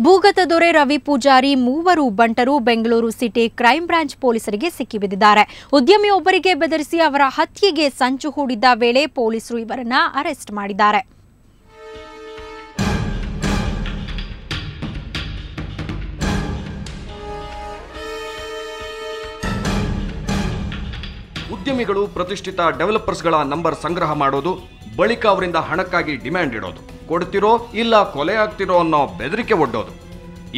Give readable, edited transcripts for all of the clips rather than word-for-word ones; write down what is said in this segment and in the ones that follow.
ಭೂಗತ ದೊರೆ ರವಿ ಪೂಜಾರಿ ಮೂವರು ಬಂಟರು ಬೆಂಗಳೂರು ಸಿಟಿ ಕ್ರೈಂ ಬ್ರಾಂಚ್ ಪೊಲೀಸರಿಗೆ ಸಿಕ್ಕಿಬಿದ್ದಿದ್ದಾರೆ. ಉದ್ಯಮಿಯೊಬ್ಬರಿಗೆ ಬೆದರಿಸಿ ಅವರ ಹತ್ಯೆಗೆ ಸಂಚು ಹೂಡಿದ್ದ ವೇಳೆ ಪೊಲೀಸರು ಇವರನ್ನು ಅರೆಸ್ಟ್ ಮಾಡಿದ್ದಾರೆ. ಉದ್ಯಮಿಗಳು ಪ್ರತಿಷ್ಠಿತ ಡೆವಲಪರ್ಸ್ಗಳ ನಂಬರ್ ಸಂಗ್ರಹ ಮಾಡೋದು, ಬಳಿಕ ಅವರಿಂದ ಹಣಕ್ಕಾಗಿ ಡಿಮ್ಯಾಂಡ್ ಇಡೋದು, ಕೊಡ್ತಿರೋ ಇಲ್ಲ ಕೊಲೆ ಆಗ್ತಿರೋ ಅನ್ನೋ ಬೆದರಿಕೆ ಒಡ್ಡೋದು,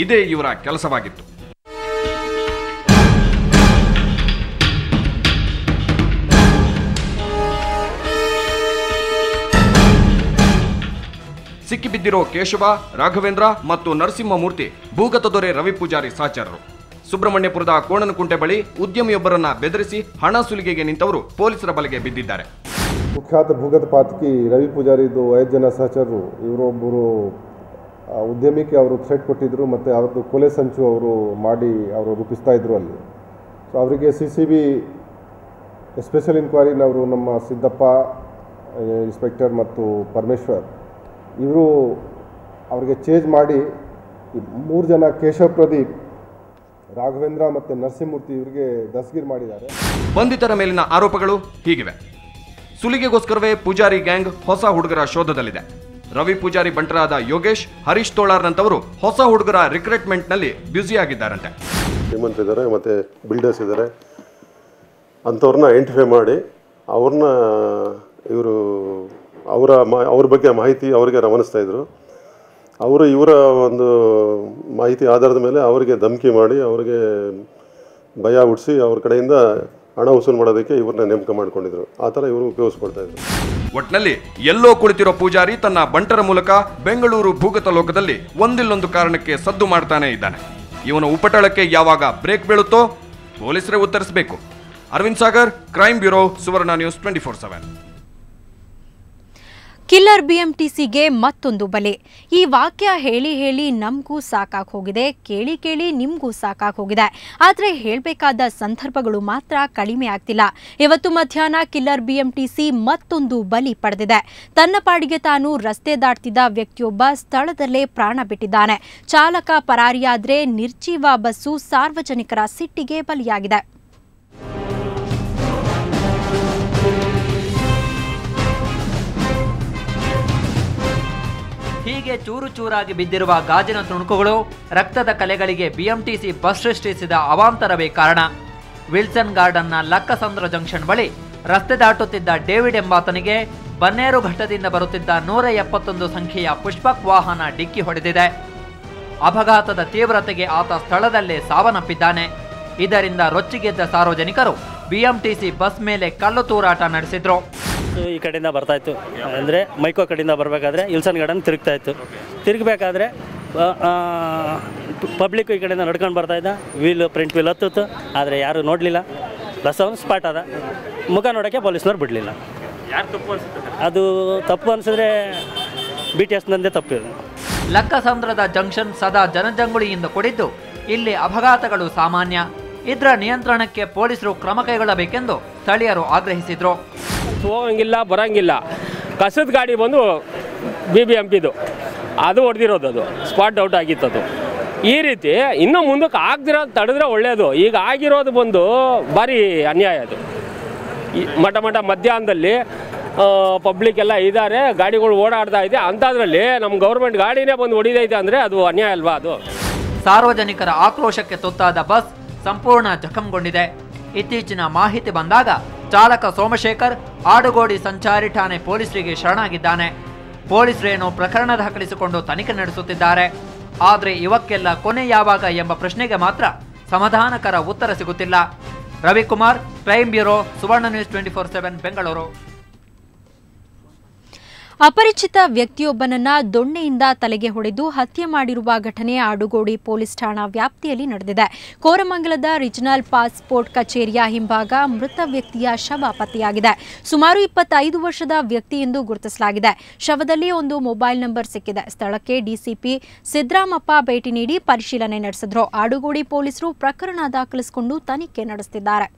ಇದೇ ಇವರ ಕೆಲಸವಾಗಿತ್ತು. ಸಿಕ್ಕಿಬಿದ್ದಿರೋ ಕೇಶವ, ರಾಘವೇಂದ್ರ ಮತ್ತು ನರಸಿಂಹಮೂರ್ತಿ ಭೂಗತ ದೊರೆ ರವಿ ಪೂಜಾರಿ ಸಹಚರರು. ಸುಬ್ರಹ್ಮಣ್ಯಪುರದ ಕೋಣನಕುಂಟೆ ಬಳಿ ಉದ್ಯಮಿಯೊಬ್ಬರನ್ನ ಬೆದರಿಸಿ ಹಣ ಸುಲಿಗೆಗೆ ನಿಂತವರು ಪೊಲೀಸರ ಬಲೆಗೆ ಬಿದ್ದಿದ್ದಾರೆ. ಕುಖ್ಯಾತ ಭೂಗತ ಪಾತಕಿ ರವಿ ಪೂಜಾರಿದು 5 ಜನ ಸಹಚರರು. ಇವರೊಬ್ಬರು ಉದ್ಯಮಿಗೆ ಅವರು ಥ್ರೆಟ್ ಕೊಟ್ಟಿದ್ದರು ಮತ್ತು ಅವ್ರದ್ದು ಕೊಲೆ ಸಂಚು ಅವರು ರೂಪಿಸ್ತಾ ಇದ್ರು ಅಲ್ಲಿ. ಸೊ ಅವರಿಗೆ CCB ಸ್ಪೆಷಲ್ ಇನ್ಕ್ವೈರಿನವರು ನಮ್ಮ ಸಿದ್ದಪ್ಪ ಇನ್ಸ್ಪೆಕ್ಟರ್ ಮತ್ತು ಪರಮೇಶ್ವರ್ ಇವರು ಅವರಿಗೆ ಚೇಂಜ್ ಮಾಡಿ 3 ಜನ ಕೇಶವ್ ಪ್ರದೀಪ್, ರಾಘವೇಂದ್ರ ಮತ್ತು ನರಸಿಂಹಮೂರ್ತಿ ಇವರಿಗೆ ದಸ್ತಗಿರಿ ಮಾಡಿದ್ದಾರೆ. ಬಂಧಿತರ ಮೇಲಿನ ಆರೋಪಗಳು ಹೀಗಿವೆ. ಸುಲಿಗೆಗೋಸ್ಕರವೇ ಪೂಜಾರಿ ಗ್ಯಾಂಗ್ ಹೊಸ ಹುಡುಗರ ಶೋಧದಲ್ಲಿದೆ. ರವಿ ಪೂಜಾರಿ ಬಂಟರಾದ ಯೋಗೇಶ್, ಹರೀಶ್ ತೋಳಾರ್ನಂತವರು ಹೊಸ ಹುಡುಗರ ರಿಕ್ರೂಟ್ಮೆಂಟ್ನಲ್ಲಿ ಬ್ಯುಸಿಯಾಗಿದ್ದಾರಂತೆ. ಶ್ರೀಮಂತರಿದ್ದಾರೆ ಮತ್ತು ಬಿಲ್ಡರ್ಸ್ ಇದ್ದಾರೆ, ಅಂಥವ್ರನ್ನ ಐಡೆಂಟಿಫೈ ಮಾಡಿ ಅವ್ರನ್ನ ಇವರು ಅವ್ರ ಬಗ್ಗೆ ಮಾಹಿತಿ ಅವರಿಗೆ ರವಾನಿಸ್ತಾ ಇದ್ರು. ಅವರು ಇವರ ಒಂದು ಮಾಹಿತಿ ಆಧಾರದ ಮೇಲೆ ಅವರಿಗೆ ಧಮಕಿ ಮಾಡಿ ಅವರಿಗೆ ಭಯ ಹುಟ್ಟಿಸಿ ಅವ್ರ ಕಡೆಯಿಂದ ಹಣ ವಸೂಲು ಮಾಡೋದಕ್ಕೆ ಇವ್ರನ್ನ ನೇಮಕ ಮಾಡ್ಕೊಂಡಿದ್ರು. ಆ ಥರ ಇವರು ಉಪಯೋಗಿಸ್ಕೊಳ್ತಾ ಇದ್ರು. ಒಟ್ನಲ್ಲಿ ಎಲ್ಲೋ ಕುಳಿತಿರೋ ಪೂಜಾರಿ ತನ್ನ ಬಂಟರ ಮೂಲಕ ಬೆಂಗಳೂರು ಭೂಗತ ಲೋಕದಲ್ಲಿ ಒಂದಿಲ್ಲೊಂದು ಕಾರಣಕ್ಕೆ ಸದ್ದು ಮಾಡ್ತಾನೆ ಇದ್ದಾನೆ. ಇವನ ಉಪಟಳಕ್ಕೆ ಯಾವಾಗ ಬ್ರೇಕ್ ಬೀಳುತ್ತೋ ಪೊಲೀಸರೇ ಉತ್ತರಿಸಬೇಕು. Arvind Sagar, crime bureau, Suvarna news 24/7. Killer BMTCಗೆ ಮತ್ತೊಂದು ಬಲೆ. ಈ ವಾಕ್ಯ ಹೇಳಿ ಹೇಳಿ ನಮಗೂ ಸಾಕಾಗಿ ಹೋಗಿದೆ, ಕೇಳಿ ಕೇಳಿ ನಿಮಗೂ ಸಾಕಾಗಿ ಹೋಗಿದೆ. ಆದರೆ ಹೇಳಬೇಕಾದ ಸಂದರ್ಭಗಳು ಮಾತ್ರ ಕಡಿಮೆ ಆಗ್ತಿಲ್ಲ. ಇವತ್ತು ಮಧ್ಯಾಹ್ನ ಕಿಲ್ಲರ್ BMTC ಮತ್ತೊಂದು ಬಲಿ ಪಡೆದಿದೆ. ತನ್ನ ಪಾಡಿಗೆ ತಾನು ರಸ್ತೆ ದಾಟ್ತಿದ್ದ ವ್ಯಕ್ತಿಯೊಬ್ಬ ಸ್ಥಳದಲ್ಲೇ ಪ್ರಾಣ ಬಿಟ್ಟಿದ್ದಾನೆ. ಚಾಲಕ ಪರಾರಿಯಾದ್ರೆ ನಿರ್ಜೀವ ಬಸ್ಸು ಸಾರ್ವಜನಿಕರ ಸಿಟ್ಟಿಗೆ ಬಲಿಯಾಗಿದೆ. ಹೀಗೆ ಚೂರು ಚೂರಾಗಿ ಬಿದ್ದಿರುವ ಗಾಜಿನ ತುಣುಕುಗಳು, ರಕ್ತದ ಕಲೆಗಳಿಗೆ BMTC ಬಸ್ ಸೃಷ್ಟಿಸಿದ ಅವಾಂತರವೇ ಕಾರಣ. ವಿಲ್ಸನ್ ಗಾರ್ಡನ್ನ ಲಕ್ಕಸಂದ್ರ ಜಂಕ್ಷನ್ ಬಳಿ ರಸ್ತೆ ದಾಟುತ್ತಿದ್ದ ಡೇವಿಡ್ ಎಂಬಾತನಿಗೆ ಬನ್ನೇರುಘಟ್ಟದಿಂದ ಬರುತ್ತಿದ್ದ 171 ಸಂಖ್ಯೆಯ ಪುಷ್ಪಕ್ ವಾಹನ ಡಿಕ್ಕಿ ಹೊಡೆದಿದೆ. ಅಪಘಾತದ ತೀವ್ರತೆಗೆ ಆತ ಸ್ಥಳದಲ್ಲೇ ಸಾವನ್ನಪ್ಪಿದ್ದಾನೆ. ಇದರಿಂದ ರೊಚ್ಚಿಗೆದ್ದ ಸಾರ್ವಜನಿಕರು BMTC ಬಸ್ ಮೇಲೆ ಕಲ್ಲು ತೂರಾಟ ನಡೆಸಿದ್ರು. ಈ ಕಡೆಯಿಂದ ಬರ್ತಾ ಇತ್ತು ಅಂದರೆ ಮೈಕೋ ಕಡೆಯಿಂದ ಬರಬೇಕಾದ್ರೆ ಇಲ್ಸನ್ ಗಾರ್ಡನ್ ತಿರುಗ್ತಾ ಇತ್ತು. ತಿರುಗಬೇಕಾದ್ರೆ ಪಬ್ಲಿಕ್ ಈ ಕಡೆಯಿಂದ ನಡ್ಕೊಂಡು ಬರ್ತಾ ಇದ್ದ. ಫ್ರಂಟ್ ವೀಲ್ ಹತ್ತಿತ್ತು, ಆದರೆ ಯಾರು ನೋಡಲಿಲ್ಲ. ಬಸ್ ಅವನು ಸ್ಪಾಟ್ ಆದ. ಮುಖ ನೋಡೋಕ್ಕೆ ಪೊಲೀಸ್ನವ್ರು ಬಿಡಲಿಲ್ಲ. ಅದು ತಪ್ಪು ಅನಿಸಿದ್ರೆ BTSನಂದೇ ತಪ್ಪಿದೆ. ಲಕ್ಕಸಂದ್ರದ ಜಂಕ್ಷನ್ ಸದಾ ಜನಜಂಗುಳಿಯಿಂದ ಕೂಡಿದ್ದು ಇಲ್ಲಿ ಅಪಘಾತಗಳು ಸಾಮಾನ್ಯ. ಇದರ ನಿಯಂತ್ರಣಕ್ಕೆ ಪೊಲೀಸರು ಕ್ರಮ ಕೈಗೊಳ್ಳಬೇಕೆಂದು ಸ್ಥಳೀಯರು ಆಗ್ರಹಿಸಿದ್ರು. ಹೋಗಂಗಿಲ್ಲ, ಬರಂಗಿಲ್ಲ. ಕಸದ ಗಾಡಿ ಬಂದು BBMPದು ಅದು ಹೊಡೆದಿರೋದು, ಅದು ಸ್ಪಾಟ್ ಔಟ್ ಆಗಿತ್ತದು. ಈ ರೀತಿ ಇನ್ನೂ ಮುಂದಕ್ಕೆ ಆಗದಿರೋದು ತಡೆದ್ರೆ ಒಳ್ಳೆಯದು. ಈಗ ಆಗಿರೋದು ಬಂದು ಭಾರಿ ಅನ್ಯಾಯ. ಅದು ಮಠ ಮಧ್ಯಾಹ್ನದಲ್ಲಿ ಪಬ್ಲಿಕ್ ಎಲ್ಲ ಇದ್ದಾರೆ, ಗಾಡಿಗಳು ಓಡಾಡ್ತಾ ಇದೆ. ಅಂಥದ್ರಲ್ಲಿ ನಮ್ಮ ಗೌರ್ಮೆಂಟ್ ಗಾಡಿನೇ ಬಂದು ಹೊಡಿದೈತೆ ಅಂದರೆ ಅದು ಅನ್ಯಾಯ ಅಲ್ವಾ? ಅದು ಸಾರ್ವಜನಿಕರ ಆಕ್ರೋಶಕ್ಕೆ ತುತ್ತಾದ ಬಸ್ ಸಂಪೂರ್ಣ ಜಖಂಗೊಂಡಿದೆ. ಇತ್ತೀಚಿನ ಮಾಹಿತಿ ಬಂದಾಗ ಚಾಲಕ ಸೋಮಶೇಖರ್ ಆಡುಗೋಡಿ ಸಂಚಾರಿ ಠಾಣೆ ಪೊಲೀಸರಿಗೆ ಶರಣಾಗಿದ್ದಾನೆ. ಪೊಲೀಸರೇನು ಪ್ರಕರಣ ದಾಖಲಿಸಿಕೊಂಡು ತನಿಖೆ ನಡೆಸುತ್ತಿದ್ದಾರೆ. ಆದರೆ ಇವಕ್ಕೆಲ್ಲ ಕೊನೆ ಯಾವಾಗ ಎಂಬ ಪ್ರಶ್ನೆಗೆ ಮಾತ್ರ ಸಮಾಧಾನಕರ ಉತ್ತರ ಸಿಗುತ್ತಿಲ್ಲ. Ravikumar, crime bureau, Suvarna news 24/7 Bengaluru. ಅಪರಿಚಿತ ವ್ಯಕ್ತಿಯೊಬ್ಬನನ್ನ ದೊಣ್ಣೆಯಿಂದ ತಲೆಗೆ ಹೊಡೆದು ಹತ್ಯೆ ಮಾಡಿರುವ ಘಟನೆ ಆಡುಗೋಡಿ ಪೊಲೀಸ್ ಠಾಣಾ ವ್ಯಾಪ್ತಿಯಲ್ಲಿ ನಡೆದಿದೆ. ಕೋರಮಂಗಲದ ರಿಜಿನಲ್ ಪಾಸ್ಪೋರ್ಟ್ ಕಚೇರಿಯ ಹಿಂಭಾಗ ಮೃತ ವ್ಯಕ್ತಿಯ ಶವ ಪತ್ತೆಯಾಗಿದೆ. ಸುಮಾರು 25 ವರ್ಷದ ವ್ಯಕ್ತಿ ಎಂದು ಗುರುತಿಸಲಾಗಿದೆ. ಶವದಲ್ಲಿ ಒಂದು ಮೊಬೈಲ್ ನಂಬರ್ ಸಿಕ್ಕಿದೆ. ಸ್ಥಳಕ್ಕೆ ಡಿಸಿಪಿ ಸಿದ್ದರಾಮಪ್ಪ ಭೇಟಿ ನೀಡಿ ಪರಿಶೀಲನೆ ನಡೆಸಿದ್ರು. ಆಡುಗೋಡಿ ಪೊಲೀಸರು ಪ್ರಕರಣ ದಾಖಲಿಸಿಕೊಂಡು ತನಿಖೆ ನಡೆಸುತ್ತಿದ್ದಾರೆ.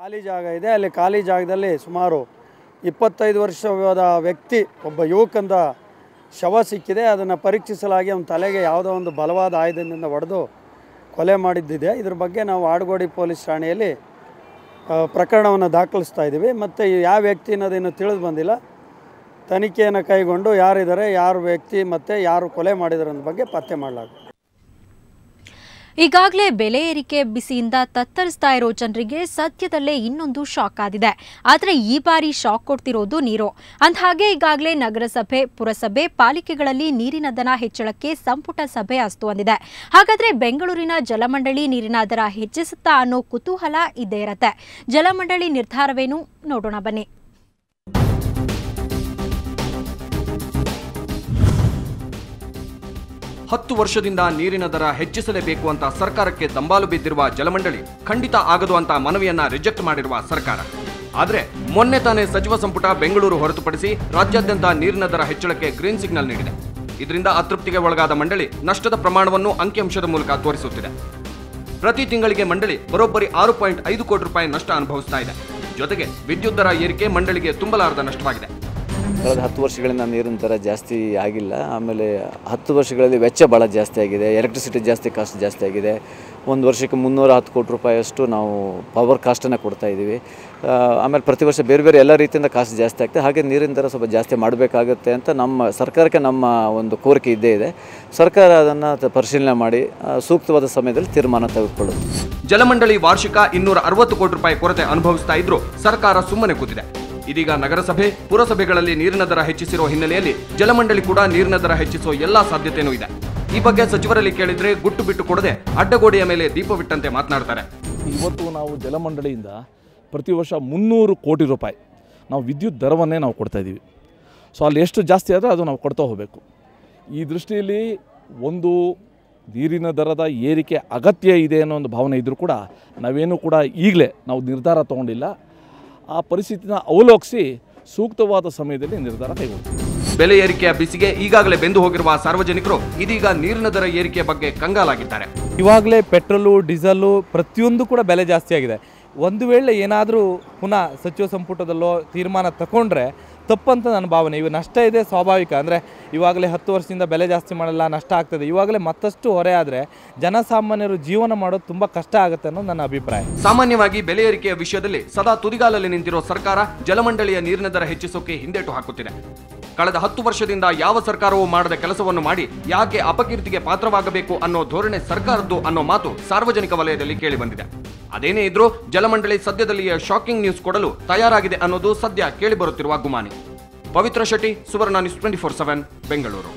ಖಾಲಿ ಜಾಗ ಇದೆ. ಅಲ್ಲಿ ಖಾಲಿ ಜಾಗದಲ್ಲಿ ಸುಮಾರು 25 ವರ್ಷದ ವ್ಯಕ್ತಿ ಒಬ್ಬ ಯುವಕಂದ ಶವ ಸಿಕ್ಕಿದೆ. ಅದನ್ನು ಪರೀಕ್ಷಿಸಲಾಗಿ ಅವನ ತಲೆಗೆ ಯಾವುದೋ ಒಂದು ಬಲವಾದ ಆಯುಧದಿಂದ ಹೊಡೆದು ಕೊಲೆ ಮಾಡಿದ್ದಿದೆ. ಇದ್ರ ಬಗ್ಗೆ ನಾವು ಆಡುಗೋಡಿ ಪೊಲೀಸ್ ಠಾಣೆಯಲ್ಲಿ ಪ್ರಕರಣವನ್ನು ದಾಖಲಿಸ್ತಾ ಇದ್ದೀವಿ. ಮತ್ತು ಯಾವ ವ್ಯಕ್ತಿ ಅನ್ನೋದೇನು ತಿಳಿದು ಬಂದಿಲ್ಲ. ತನಿಖೆಯನ್ನು ಕೈಗೊಂಡು ಯಾರಿದ್ದಾರೆ, ಯಾರು ವ್ಯಕ್ತಿ ಮತ್ತು ಯಾರು ಕೊಲೆ ಮಾಡಿದ್ದಾರೆ ಅನ್ನೋ ಬಗ್ಗೆ ಪತ್ತೆ ಮಾಡಲಾಗುತ್ತೆ. ಈಗಾಗಲೇ ಬೆಲೆ ಏರಿಕೆ ಬಿಸಿಯಿಂದ ತತ್ತರಿಸ್ತಾ ಇರೋ ಜನರಿಗೆ ಸದ್ಯದಲ್ಲೇ ಇನ್ನೊಂದು ಶಾಕ್ ಆದಿದೆ. ಆದರೆ ಈ ಬಾರಿ ಶಾಕ್ ಕೊಡ್ತಿರೋದು ನೀರು. ಅಂದಹಾಗೆ ಈಗಾಗಲೇ ನಗರಸಭೆ, ಪುರಸಭೆ, ಪಾಲಿಕೆಗಳಲ್ಲಿ ನೀರಿನ ದರ ಹೆಚ್ಚಳಕ್ಕೆ ಸಂಪುಟ ಸಭೆ ಅಸ್ತು ಅಂದಿದೆ. ಹಾಗಾದ್ರೆ ಬೆಂಗಳೂರಿನ ಜಲಮಂಡಳಿ ನೀರಿನ ದರ ಹೆಚ್ಚಿಸುತ್ತಾ ಅನ್ನೋ ಕುತೂಹಲ ಇದ್ದೇ ಇರತ್ತೆ. ಜಲಮಂಡಳಿ ನಿರ್ಧಾರವೇನು ನೋಡೋಣ ಬನ್ನಿ. ಹತ್ತು ವರ್ಷದಿಂದ ನೀರಿನ ದರ ಹೆಚ್ಚಿಸಲೇಬೇಕು ಅಂತ ಸರ್ಕಾರಕ್ಕೆ ದಂಬಾಲು ಬಿದ್ದಿರುವ ಜಲಮಂಡಳಿ ಖಂಡಿತ ಆಗದು ಅಂತ ಮನವಿಯನ್ನ ರಿಜೆಕ್ಟ್ ಮಾಡಿರುವ ಸರ್ಕಾರ. ಆದ್ರೆ ಮೊನ್ನೆ ತಾನೇ ಸಚಿವ ಸಂಪುಟ ಬೆಂಗಳೂರು ಹೊರತುಪಡಿಸಿ ರಾಜ್ಯಾದ್ಯಂತ ನೀರಿನ ದರ ಹೆಚ್ಚಳಕ್ಕೆ ಗ್ರೀನ್ ಸಿಗ್ನಲ್ ನೀಡಿದೆ. ಇದರಿಂದ ಅತೃಪ್ತಿಗೆ ಒಳಗಾದ ಮಂಡಳಿ ನಷ್ಟದ ಪ್ರಮಾಣವನ್ನು ಅಂಕಿಅಂಶದ ಮೂಲಕ ತೋರಿಸುತ್ತಿದೆ. ಪ್ರತಿ ತಿಂಗಳಿಗೆ ಮಂಡಳಿ ಬರೋಬ್ಬರಿ 6.5 ಕೋಟಿ ರೂಪಾಯಿ ನಷ್ಟ ಅನುಭವಿಸ್ತಾ ಇದೆ. ಜೊತೆಗೆ ವಿದ್ಯುತ್ ದರ ಏರಿಕೆ ಮಂಡಳಿಗೆ ತುಂಬಲಾರದ ನಷ್ಟವಾಗಿದೆ. ಕಳೆದ 10 ವರ್ಷಗಳಿಂದ ನೀರಿನ ದರ ಜಾಸ್ತಿ ಆಗಿಲ್ಲ. ಆಮೇಲೆ 10 ವರ್ಷಗಳಲ್ಲಿ ವೆಚ್ಚ ಭಾಳ ಜಾಸ್ತಿ ಆಗಿದೆ. ಎಲೆಕ್ಟ್ರಿಸಿಟಿ ಕಾಸ್ಟ್ ಜಾಸ್ತಿ ಆಗಿದೆ. ಒಂದು ವರ್ಷಕ್ಕೆ 310 ಕೋಟಿ ರೂಪಾಯಿಯಷ್ಟು ನಾವು ಪವರ್ ಕಾಸ್ಟನ್ನು ಕೊಡ್ತಾ ಇದ್ದೀವಿ. ಆಮೇಲೆ ಪ್ರತಿ ವರ್ಷ ಬೇರೆ ಬೇರೆ ಎಲ್ಲ ರೀತಿಯಿಂದ ಕಾಸ್ಟ್ ಜಾಸ್ತಿ ಆಗ್ತದೆ. ಹಾಗೆ ನೀರಿನ ದರ ಸ್ವಲ್ಪ ಜಾಸ್ತಿ ಮಾಡಬೇಕಾಗುತ್ತೆ ಅಂತ ನಮ್ಮ ಸರ್ಕಾರಕ್ಕೆ ನಮ್ಮ ಒಂದು ಕೋರಿಕೆ ಇದ್ದೇ ಇದೆ. ಸರ್ಕಾರ ಅದನ್ನು ಪರಿಶೀಲನೆ ಮಾಡಿ ಸೂಕ್ತವಾದ ಸಮಯದಲ್ಲಿ ತೀರ್ಮಾನ ತೆಗೆದುಕೊಳ್ಳುತ್ತೆ. ಜಲಮಂಡಳಿ ವಾರ್ಷಿಕ 260 ಕೋಟಿ ರೂಪಾಯಿ ಕೊರತೆ ಅನುಭವಿಸ್ತಾ ಇದ್ರೂ ಸರ್ಕಾರ ಸುಮ್ಮನೆ ಕೂತಿದೆ. ಇದೀಗ ನಗರಸಭೆ, ಪುರಸಭೆಗಳಲ್ಲಿ ನೀರಿನ ದರ ಹೆಚ್ಚಿಸಿರೋ ಹಿನ್ನೆಲೆಯಲ್ಲಿ ಜಲಮಂಡಳಿ ಕೂಡ ನೀರಿನ ದರ ಹೆಚ್ಚಿಸೋ ಎಲ್ಲಾ ಸಾಧ್ಯತೆಯೂ ಇದೆ. ಈ ಬಗ್ಗೆ ಸಚಿವರಲ್ಲಿ ಕೇಳಿದ್ರೆ ಗುಟ್ಟು ಬಿಟ್ಟು ಕೊಡದೆ ಅಡ್ಡಗೋಡೆಯ ಮೇಲೆ ದೀಪವಿಟ್ಟಂತೆ ಮಾತನಾಡ್ತಾರೆ. ಇವತ್ತು ನಾವು ಜಲಮಂಡಳಿಯಿಂದ ಪ್ರತಿ ವರ್ಷ 300 ಕೋಟಿ ರೂಪಾಯಿ ನಾವು ವಿದ್ಯುತ್ ದರವನ್ನೇ ನಾವು ಕೊಡ್ತಾ ಇದ್ದೀವಿ. ಸೊ ಅಲ್ಲಿ ಎಷ್ಟು ಜಾಸ್ತಿ ಆದರೆ ಅದು ನಾವು ಕೊಡ್ತಾ ಹೋಗಬೇಕು. ಈ ದೃಷ್ಟಿಯಲ್ಲಿ ಒಂದು ನೀರಿನ ದರದ ಏರಿಕೆ ಅಗತ್ಯ ಇದೆ ಅನ್ನೋ ಒಂದು ಭಾವನೆ ಇದ್ದರೂ ಕೂಡ ನಾವೇನು ಕೂಡ ಈಗಲೇ ನಾವು ನಿರ್ಧಾರ ತಗೊಂಡಿಲ್ಲ. ಆ ಪರಿಸ್ಥಿತಿನ ಅವಲೋಕಿಸಿ ಸೂಕ್ತವಾದ ಸಮಯದಲ್ಲಿ ನಿರ್ಧಾರ ಕೈಗೊಳ್ತೀವಿ. ಬೆಲೆ ಏರಿಕೆಯ ಬಿಸಿಗೆ ಈಗಾಗಲೇ ಬೆಂದು ಹೋಗಿರುವ ಸಾರ್ವಜನಿಕರು ಇದೀಗ ನೀರಿನ ದರ ಏರಿಕೆ ಬಗ್ಗೆ ಕಂಗಾಲಾಗಿದ್ದಾರೆ. ಇವಾಗಲೇ ಪೆಟ್ರೋಲು, ಡೀಸೆಲ್ಲು ಪ್ರತಿಯೊಂದು ಕೂಡ ಬೆಲೆ ಜಾಸ್ತಿ ಆಗಿದೆ. ಒಂದು ವೇಳೆ ಏನಾದರೂ ಪುನಃ ಸಚಿವ ಸಂಪುಟದಲ್ಲೋ ತೀರ್ಮಾನ ತಗೊಂಡ್ರೆ ತಪ್ಪಂತ ನನ್ನ ಭಾವನೆ. ಇವು ನಷ್ಟ ಇದೆ, ಸ್ವಾಭಾವಿಕ. ಅಂದರೆ ಇವಾಗಲೇ 10 ವರ್ಷದಿಂದ ಬೆಲೆ ಜಾಸ್ತಿ ಮಾಡಲ್ಲ, ನಷ್ಟ ಆಗ್ತದೆ. ಇವಾಗಲೇ ಮತ್ತಷ್ಟು ಹೊರೆ ಆದರೆ ಜನಸಾಮಾನ್ಯರು ಜೀವನ ಮಾಡೋದು ತುಂಬ ಕಷ್ಟ ಆಗುತ್ತೆ ಅನ್ನೋದು ನನ್ನ ಅಭಿಪ್ರಾಯ. ಸಾಮಾನ್ಯವಾಗಿ ಬೆಲೆ ಏರಿಕೆಯ ವಿಷಯದಲ್ಲಿ ಸದಾ ತುದಿಗಾಲಲ್ಲಿ ನಿಂತಿರೋ ಸರ್ಕಾರ ಜಲಮಂಡಳಿಯ ನೀರಿನ ದರ ಹೆಚ್ಚಿಸೋಕೆ ಹಿಂದೇಟು ಹಾಕುತ್ತಿದೆ. ಕಳೆದ 10 ವರ್ಷದಿಂದ ಯಾವ ಸರ್ಕಾರವೂ ಮಾಡದ ಕೆಲಸವನ್ನು ಮಾಡಿ ಯಾಕೆ ಅಪಕೀರ್ತಿಗೆ ಪಾತ್ರವಾಗಬೇಕು ಅನ್ನೋ ಧೋರಣೆ ಸರ್ಕಾರದ್ದು ಅನ್ನೋ ಮಾತು ಸಾರ್ವಜನಿಕ ವಲಯದಲ್ಲಿ ಕೇಳಿ ಬಂದಿದೆ. ಅದೇನೇ ಇದ್ರೂ ಜಲಮಂಡಳಿ ಸದ್ಯದಲ್ಲಿಯೇ ಶಾಕಿಂಗ್ ನ್ಯೂಸ್ ಕೊಡಲು ತಯಾರಾಗಿದೆ ಅನ್ನೋದು ಸದ್ಯ ಕೇಳಿಬರುತ್ತಿರುವ ಗುಮಾನಿ. ಪವಿತ್ರ ಶೆಟ್ಟಿ, ಸುವರ್ಣ ನ್ಯೂಸ್ 24/7 ಬೆಂಗಳೂರು.